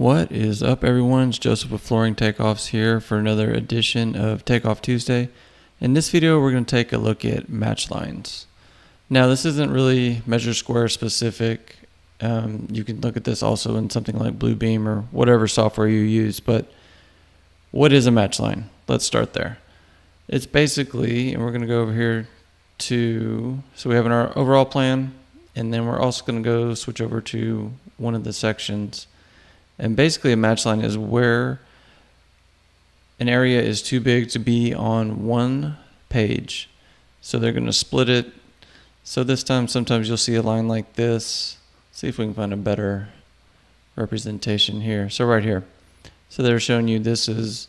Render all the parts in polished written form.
What is up, everyone? It's Joseph with Flooring Takeoffs here for another edition of Takeoff Tuesday. In this video, we're going to take a look at match lines. Now, this isn't really measure square specific. You can look at this also in something like Bluebeam or whatever software you use. But what is a match line? Let's start there. It's basically, and we're going to go over here so we have our overall plan, and then we're also going to go switch over to one of the sections. And basically a match line is where an area is too big to be on one page. So they're going to split it. So this time, sometimes you'll see a line like this. See if we can find a better representation here. So right here. So they're showing you this is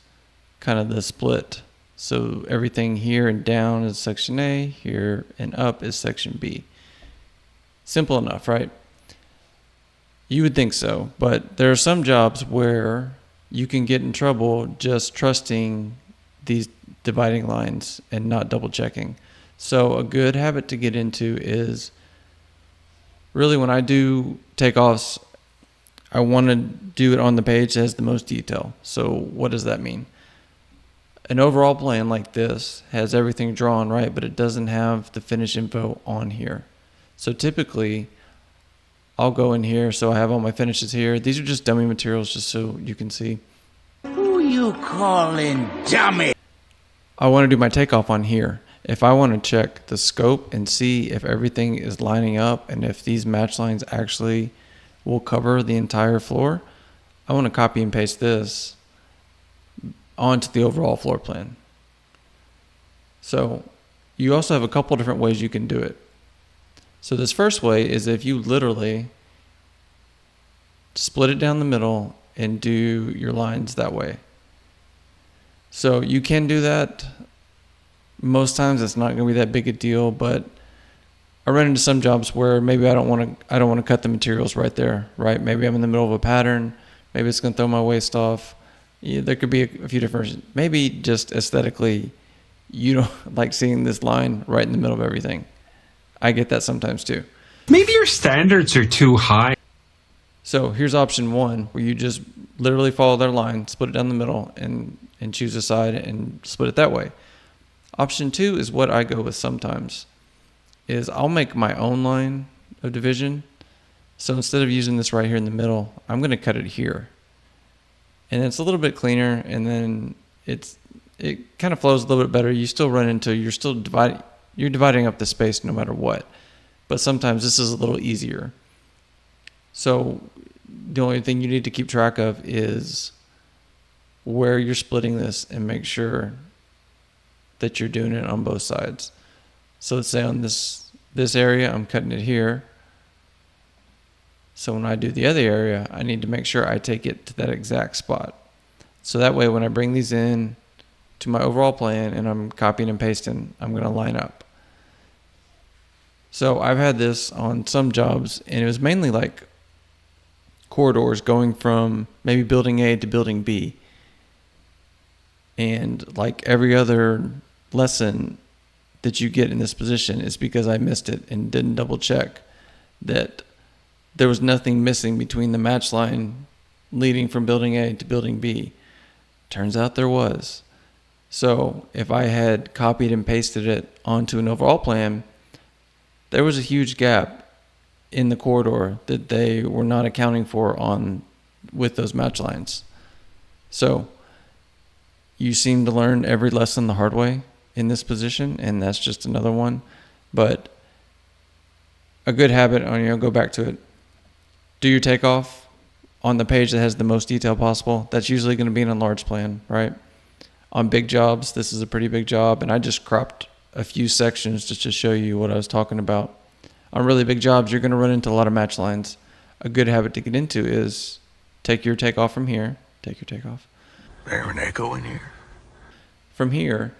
kind of the split. So everything here and down is section A, here and up is section B. Simple enough, right? You would think so, but there are some jobs where you can get in trouble just trusting these dividing lines and not double checking. So a good habit to get into is really when I do takeoffs, I want to do it on the page that has the most detail. So what does that mean? An overall plan like this has everything drawn, right? But it doesn't have the finish info on here. So typically, I'll go in here, so I have all my finishes here. These are just dummy materials, just so you can see. Who you calling dummy? I want to do my takeoff on here. If I want to check the scope and see if everything is lining up and if these match lines actually will cover the entire floor, I want to copy and paste this onto the overall floor plan. So you also have a couple different ways you can do it. So this first way is if you literally split it down the middle and do your lines that way. So you can do that. Most times it's not going to be that big a deal, but I run into some jobs where maybe I don't want to cut the materials right there, right? Maybe I'm in the middle of a pattern. Maybe it's going to throw my waist off. Yeah, there could be a few different, maybe just aesthetically, you don't like seeing this line right in the middle of everything. I get that sometimes too. Maybe your standards are too high. So here's option one, where you just literally follow their line, split it down the middle, and choose a side and split it that way. Option two is what I go with sometimes, is I'll make my own line of division. So instead of using this right here in the middle, I'm going to cut it here. And it's a little bit cleaner, and then it kind of flows a little bit better. You still run into, you're dividing up the space no matter what. But sometimes this is a little easier. So the only thing you need to keep track of is where you're splitting this and make sure that you're doing it on both sides. So let's say on this area, I'm cutting it here. So when I do the other area, I need to make sure I take it to that exact spot. So that way when I bring these in to my overall plan and I'm copying and pasting, I'm going to line up. So I've had this on some jobs, and it was mainly like corridors going from maybe building A to building B. And like every other lesson that you get in this position is because I missed it and didn't double check that there was nothing missing between the match line leading from building A to building B. Turns out there was. So if I had copied and pasted it onto an overall plan, there was a huge gap in the corridor that they were not accounting for with those match lines. So you seem to learn every lesson the hard way in this position, and that's just another one. But a good habit, go back to it. Do your takeoff on the page that has the most detail possible. That's usually going to be an enlarged plan, right? On big jobs, this is a pretty big job, and I just cropped a few sections just to show you what I was talking about. On really big jobs, you're going to run into a lot of match lines. A good habit to get into is take your takeoff from here. Take your takeoff. There's an echo in here. From here,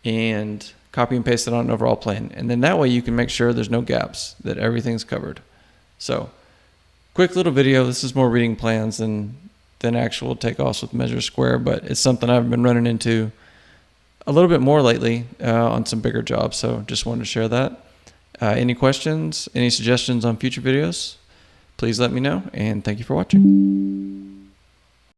and copy and paste it on an overall plan. And then that way you can make sure there's no gaps, that everything's covered. So, quick little video. This is more reading plans than actual takeoffs with measure square, but it's something I've been running into a little bit more lately on some bigger jobs. So just wanted to share that. Any questions, any suggestions on future videos, please let me know, and thank you for watching.